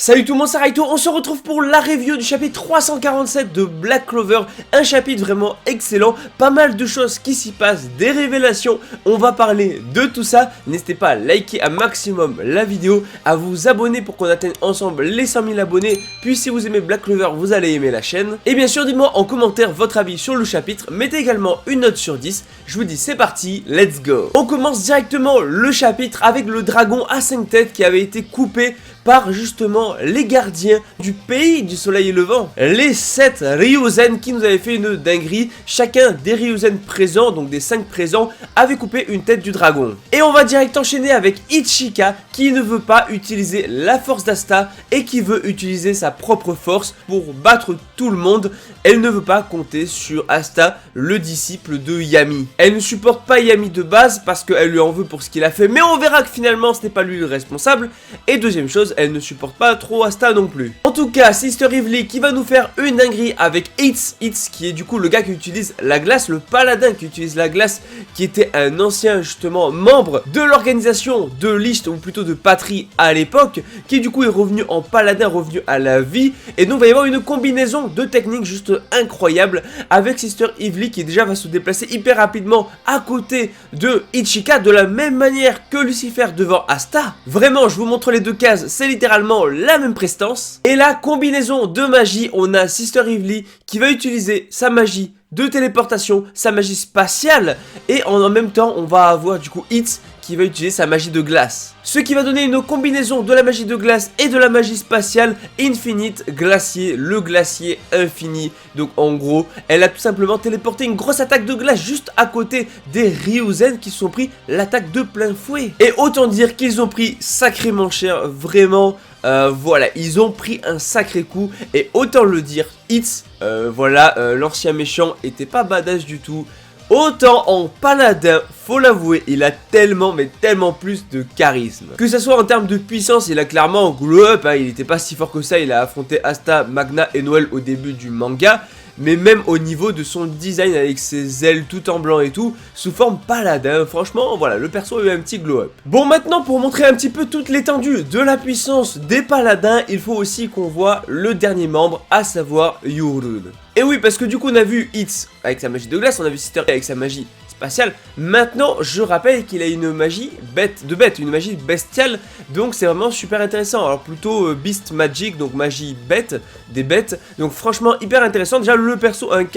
Salut tout le monde, c'est Raito, on se retrouve pour la review du chapitre 347 de Black Clover. Un chapitre vraiment excellent, pas mal de choses qui s'y passent, des révélations, on va parler de tout ça. N'hésitez pas à liker un maximum la vidéo, à vous abonner pour qu'on atteigne ensemble les 100 000 abonnés. Puis si vous aimez Black Clover, vous allez aimer la chaîne. Et bien sûr, dites-moi en commentaire votre avis sur le chapitre, mettez également une note sur 10. Je vous dis c'est parti, let's go. On commence directement le chapitre avec le dragon à 5 têtes qui avait été coupé par justement les gardiens du pays du soleil levant, les 7 Ryuzen qui nous avaient fait une dinguerie. Chacun des Ryuzen présents, donc des 5 présents, avait coupé une tête du dragon. Et on va direct enchaîner avec Ichika qui ne veut pas utiliser la force d'Asta et qui veut utiliser sa propre force pour battre tout le monde. Elle ne veut pas compter sur Asta, le disciple de Yami. Elle ne supporte pas Yami de base parce qu'elle lui en veut pour ce qu'il a fait, mais on verra que finalement ce n'est pas lui le responsable. Et deuxième chose, elle ne supporte pas trop Asta non plus. En tout cas, Sister Evely qui va nous faire une dinguerie avec Hitz qui est du coup le gars qui utilise la glace, le paladin qui utilise la glace, qui était un ancien justement membre de l'organisation de Licht, ou plutôt de Patrie à l'époque, qui du coup est revenu en paladin, revenu à la vie. Et donc il va y avoir une combinaison de techniques juste incroyable avec Sister Evely qui déjà va se déplacer hyper rapidement à côté de Ichika de la même manière que Lucifer devant Asta. Vraiment, je vous montre les deux cases, c'est littéralement la même prestance. Et la combinaison de magie, on a Sister Evely qui va utiliser sa magie de téléportation, sa magie spatiale, et en même temps on va avoir du coup Hitz qui va utiliser sa magie de glace. Ce qui va donner une combinaison de la magie de glace et de la magie spatiale Infinite Glacier, le glacier infini. Donc en gros, elle a tout simplement téléporté une grosse attaque de glace juste à côté des Ryuzen qui se sont pris l'attaque de plein fouet. Et autant dire qu'ils ont pris sacrément cher, vraiment. Voilà, ils ont pris un sacré coup. Et autant le dire, Hitz, l'ancien méchant était pas badass du tout. Autant en paladin, faut l'avouer, il a tellement mais tellement plus de charisme. Que ce soit en termes de puissance, il a clairement glow up, hein, il était pas si fort que ça, il a affronté Asta, Magna et Noël au début du manga. Mais même au niveau de son design avec ses ailes tout en blanc et tout, sous forme paladin, franchement, voilà, le perso a eu un petit glow up. Bon, maintenant, pour montrer un petit peu toute l'étendue de la puissance des paladins, il faut aussi qu'on voit le dernier membre, à savoir Yurun. Et oui, parce que du coup, on a vu Hitz avec sa magie de glace, on a vu Sister avec sa magie spatiale. Maintenant, je rappelle qu'il a une magie une magie bestiale, donc c'est vraiment super intéressant. Alors plutôt Beast Magic, donc magie bête, des bêtes, donc franchement hyper intéressant. Déjà le perso a un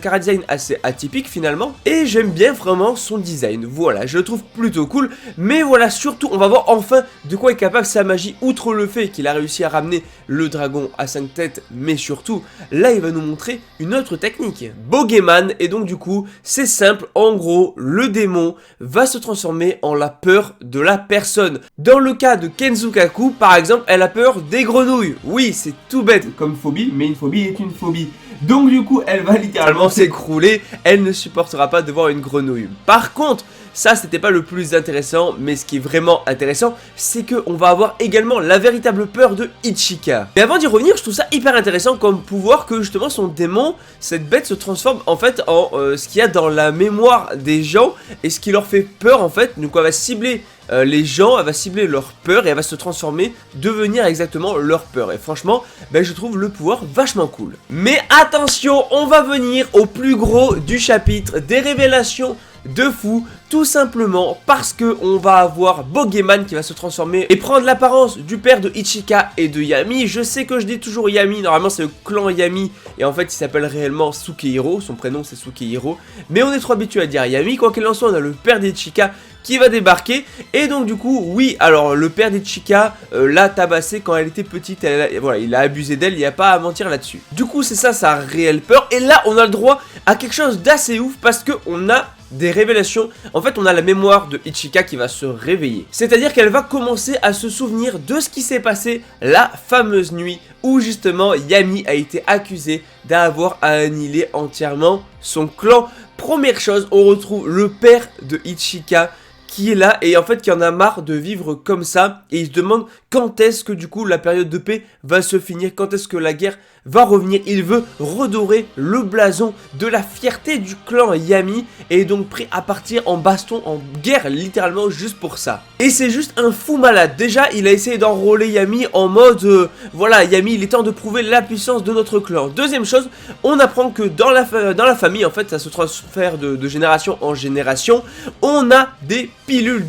chara design assez atypique finalement, et j'aime bien vraiment son design, voilà, je le trouve plutôt cool. Mais voilà, surtout on va voir enfin de quoi est capable sa magie, outre le fait qu'il a réussi à ramener le dragon à 5 têtes, mais surtout, là il va nous montrer une autre technique, Bogeyman, et donc du coup, c'est simple, en gros, le démon va se transformer en la peur de la personne. Dans le cas de Kensukaku, par exemple, elle a peur des grenouilles. Oui, c'est tout bête comme phobie, mais une phobie est une phobie. Donc du coup, elle va littéralement s'écrouler, elle ne supportera pas de voir une grenouille. Par contre, ça c'était pas le plus intéressant, mais ce qui est vraiment intéressant, c'est qu'on va avoir également la véritable peur de Ichika. Mais avant d'y revenir, je trouve ça hyper intéressant comme pouvoir que justement son démon, cette bête se transforme en fait en ce qu'il y a dans la mémoire des gens et ce qui leur fait peur en fait. Donc elle va cibler les gens, elle va cibler leur peur et elle va se transformer, devenir exactement leur peur. Et franchement, je trouve le pouvoir vachement cool. Mais attention, on va venir au plus gros du chapitre, des révélations de fou, tout simplement parce que on va avoir Bogeyman qui va se transformer et prendre l'apparence du père de Ichika et de Yami. Je sais que je dis toujours Yami, normalement c'est le clan Yami et en fait il s'appelle réellement Sukehiro, son prénom c'est Sukehiro, mais on est trop habitué à dire Yami. Quoi qu'il en soit, on a le père d'Ichika qui va débarquer, et donc du coup, oui, alors le père d'Ichika l'a tabassé quand elle était petite, voilà, il a abusé d'elle, il n'y a pas à mentir là-dessus. Du coup, c'est ça sa réelle peur, et là, on a le droit à quelque chose d'assez ouf, parce qu'on a des révélations. En fait, on a la mémoire de Ichika qui va se réveiller. C'est-à-dire qu'elle va commencer à se souvenir de ce qui s'est passé la fameuse nuit où justement Yami a été accusé d'avoir annihilé entièrement son clan. Première chose, on retrouve le père de Ichika qui est là et en fait qui en a marre de vivre comme ça, et il se demande quand est-ce que du coup la période de paix va se finir, quand est-ce que la guerre va revenir. Il veut redorer le blason de la fierté du clan Yami et est donc prêt à partir en baston, en guerre littéralement juste pour ça. Et c'est juste un fou malade. Déjà il a essayé d'enrôler Yami en mode voilà Yami, il est temps de prouver la puissance de notre clan. Deuxième chose, on apprend que dans la famille en fait ça se transfère de génération en génération. On a des pilules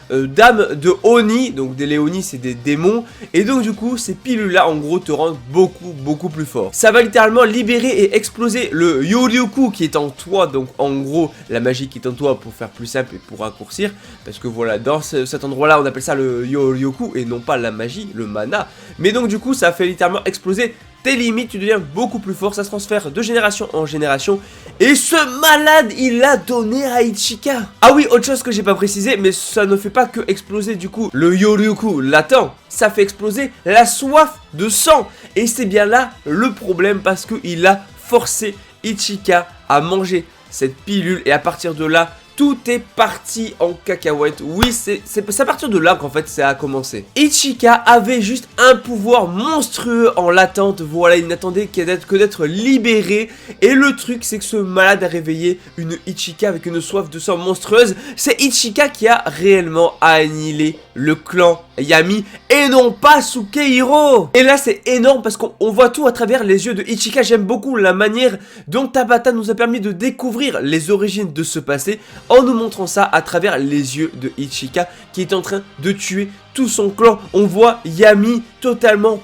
d'âmes de Oni, donc des Léonis c'est des démons, et donc du coup ces pilules là en gros te rendent beaucoup plus fort. Ça va littéralement libérer et exploser le Yoryoku qui est en toi, donc en gros la magie qui est en toi pour faire plus simple et pour raccourcir, parce que voilà dans cet endroit là on appelle ça le Yoryoku et non pas la magie, le mana, mais donc du coup ça fait littéralement exploser tes limites, tu deviens beaucoup plus fort, ça se transfère de génération en génération. Et ce malade, il l'a donné à Ichika. Ah oui, autre chose que j'ai pas précisé, mais ça ne fait pas que exploser du coup le Yoryoku latent, ça fait exploser la soif de sang. Et c'est bien là le problème, parce qu'il a forcé Ichika à manger cette pilule, et à partir de là, tout est parti en cacahuète. Oui, c'est à partir de là qu'en fait ça a commencé. Ichika avait juste un pouvoir monstrueux en l'attente. Voilà, il n'attendait que d'être libéré. Et le truc, c'est que ce malade a réveillé une Ichika avec une soif de sang monstrueuse. C'est Ichika qui a réellement annihilé le clan Yami et non pas Sukehiro. Et là c'est énorme parce qu'on voit tout à travers les yeux de Ichika. J'aime beaucoup la manière dont Tabata nous a permis de découvrir les origines de ce passé en nous montrant ça à travers les yeux de Ichika qui est en train de tuer tout son clan. On voit Yami totalement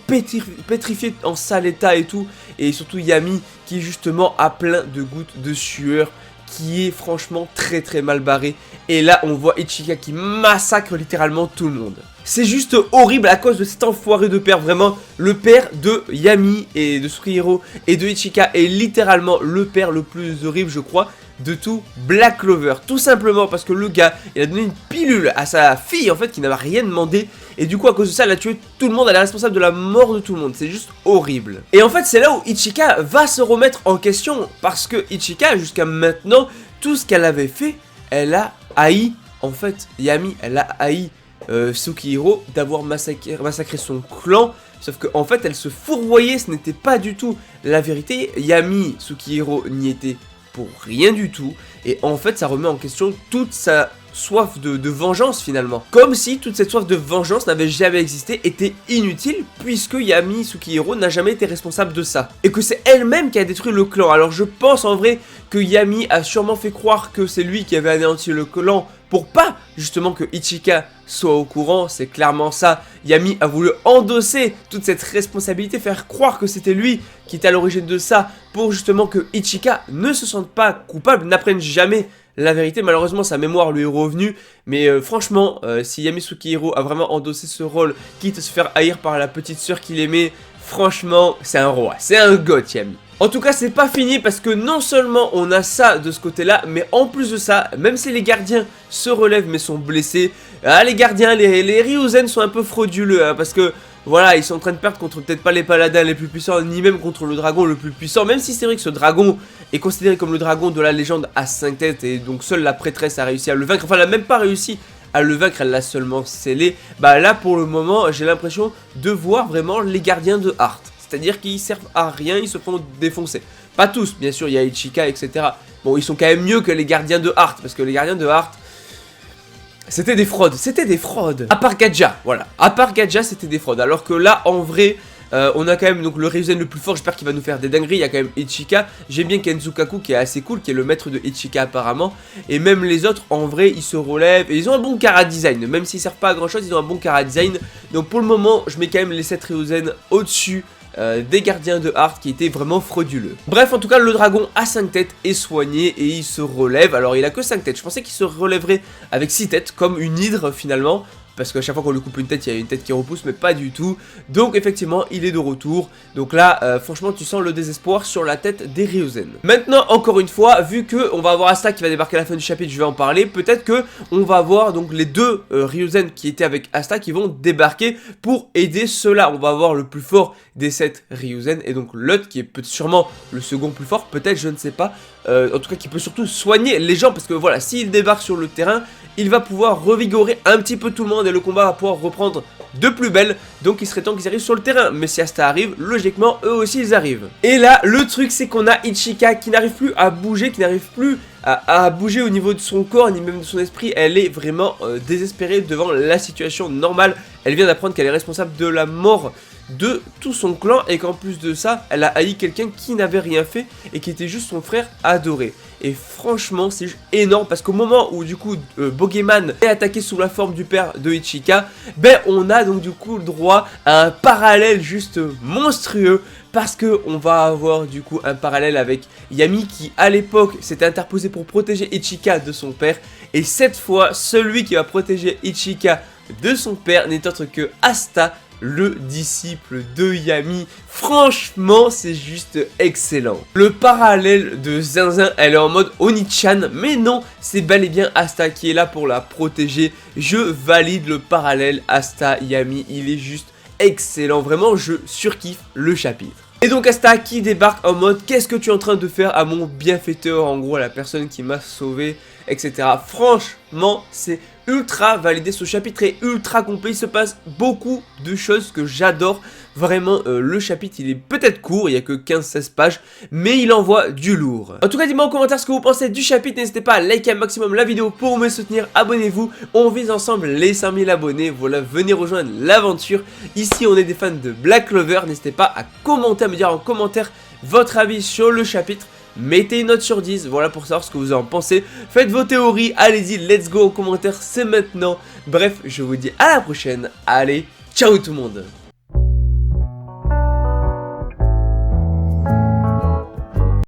pétrifié en sale état et tout, et surtout Yami qui justement a plein de gouttes de sueur, qui est franchement très mal barré. Et là on voit Ichika qui massacre littéralement tout le monde. C'est juste horrible à cause de cet enfoiré de père. Vraiment, le père de Yami et de Sukehiro et de Ichika est littéralement le père le plus horrible, je crois, de tout Black Clover. Tout simplement parce que le gars, il a donné une pilule à sa fille en fait qui n'avait rien demandé. Et du coup à cause de ça elle a tué tout le monde, elle est responsable de la mort de tout le monde. C'est juste horrible. Et en fait c'est là où Ichika va se remettre en question, parce que Ichika jusqu'à maintenant, tout ce qu'elle avait fait, elle a haï en fait Yami, elle a haï Sukehiro d'avoir massacré son clan. Sauf qu'en fait elle se fourvoyait, ce n'était pas du tout la vérité. Yami, Sukehiro n'y était pour rien du tout. Et en fait ça remet en question toute sa soif de vengeance finalement. Comme si toute cette soif de vengeance n'avait jamais existé, était inutile, puisque Yami Sukehiro n'a jamais été responsable de ça. Et que c'est elle-même qui a détruit le clan. Alors je pense en vrai que Yami a sûrement fait croire que c'est lui qui avait anéanti le clan pour pas justement que Ichika soit au courant. C'est clairement ça. Yami a voulu endosser toute cette responsabilité, faire croire que c'était lui qui était à l'origine de ça, pour justement que Ichika ne se sente pas coupable, n'apprenne jamais la vérité. Malheureusement sa mémoire lui est revenue, mais franchement si Yami Sukehiro a vraiment endossé ce rôle, quitte à se faire haïr par la petite sœur qu'il aimait, franchement c'est un roi, c'est un goth Yami. En tout cas c'est pas fini, parce que non seulement on a ça de ce côté là, mais en plus de ça, même si les gardiens se relèvent mais sont blessés, les gardiens, les Ryuzen sont un peu frauduleux, parce que voilà, ils sont en train de perdre contre peut-être pas les paladins les plus puissants, ni même contre le dragon le plus puissant. Même si c'est vrai que ce dragon est considéré comme le dragon de la légende à 5 têtes, et donc seule la prêtresse a réussi à le vaincre. Enfin, elle n'a même pas réussi à le vaincre, elle l'a seulement scellé. Bah là, pour le moment, j'ai l'impression de voir vraiment les gardiens de Heart. C'est-à-dire qu'ils servent à rien, ils se font défoncer. Pas tous, bien sûr, il y a Ichika, etc. Bon, ils sont quand même mieux que les gardiens de Heart, parce que les gardiens de Heart, c'était des fraudes, À part Gaja, voilà. À part Gaja, c'était des fraudes. Alors que là, en vrai, on a quand même donc le Ryuzen le plus fort. J'espère qu'il va nous faire des dingueries. Il y a quand même Ichika. J'aime bien Kenzukaku qui est assez cool, qui est le maître de Ichika apparemment. Et même les autres, en vrai, ils se relèvent. Et ils ont un bon chara design. Même s'ils servent pas à grand chose, ils ont un bon chara design. Donc pour le moment, je mets quand même les 7 Ryuzen au-dessus des gardiens de Heart qui étaient vraiment frauduleux. Bref, en tout cas, le dragon à 5 têtes est soigné et il se relève. Alors, il a que 5 têtes. Je pensais qu'il se relèverait avec 6 têtes, comme une hydre finalement. Parce qu'à chaque fois qu'on lui coupe une tête, il y a une tête qui repousse, mais pas du tout. Donc effectivement, il est de retour. Donc là, franchement, tu sens le désespoir sur la tête des Ryuzen. Maintenant, encore une fois, vu que on va avoir Asta qui va débarquer à la fin du chapitre, je vais en parler. Peut-être que on va avoir donc les deux Ryuzen qui étaient avec Asta qui vont débarquer pour aider ceux-là. On va avoir le plus fort des 7 Ryuzen et donc Lot qui est sûrement le second plus fort, peut-être, je ne sais pas. En tout cas, qui peut surtout soigner les gens, parce que voilà, s'il débarque sur le terrain, il va pouvoir revigorer un petit peu tout le monde et le combat va pouvoir reprendre de plus belle. Donc il serait temps qu'ils arrivent sur le terrain. Mais si Asta arrive, logiquement eux aussi ils arrivent. Et là le truc c'est qu'on a Ichika qui n'arrive plus à bouger, qui n'arrive plus à bouger au niveau de son corps ni même de son esprit. Elle est vraiment désespérée devant la situation normale. Elle vient d'apprendre qu'elle est responsable de la mort de tout son clan et qu'en plus de ça, elle a haï quelqu'un qui n'avait rien fait et qui était juste son frère adoré. Et franchement, c'est énorme parce qu'au moment où du coup Boogeyman est attaqué sous la forme du père de Ichika, ben on a donc du coup le droit à un parallèle juste monstrueux. Parce que on va avoir du coup un parallèle avec Yami qui à l'époque s'était interposé pour protéger Ichika de son père. Et cette fois, celui qui va protéger Ichika de son père n'est autre que Asta, le disciple de Yami. Franchement, c'est juste excellent. Le parallèle de Zinzin, elle est en mode Oni-chan, mais non, c'est bel et bien Asta qui est là pour la protéger. Je valide le parallèle Asta-Yami, il est juste excellent. Vraiment, je surkiffe le chapitre. Et donc Asta qui débarque en mode qu'est-ce que tu es en train de faire à mon bienfaiteur, en gros à la personne qui m'a sauvé, etc. Franchement, c'est ultra validé, ce chapitre est ultra complet, il se passe beaucoup de choses que j'adore. Vraiment, le chapitre il est peut-être court, il n'y a que 15-16 pages, mais il envoie du lourd. En tout cas, dis-moi en commentaire ce que vous pensez du chapitre, n'hésitez pas à liker un maximum la vidéo pour me soutenir, abonnez-vous, on vise ensemble les 5000 abonnés, voilà, venez rejoindre l'aventure. Ici on est des fans de Black Clover, n'hésitez pas à commenter, à me dire en commentaire votre avis sur le chapitre. Mettez une note sur 10, voilà pour savoir ce que vous en pensez. Faites vos théories, allez-y, let's go en commentaire, c'est maintenant. Bref, je vous dis à la prochaine, allez, ciao tout le monde.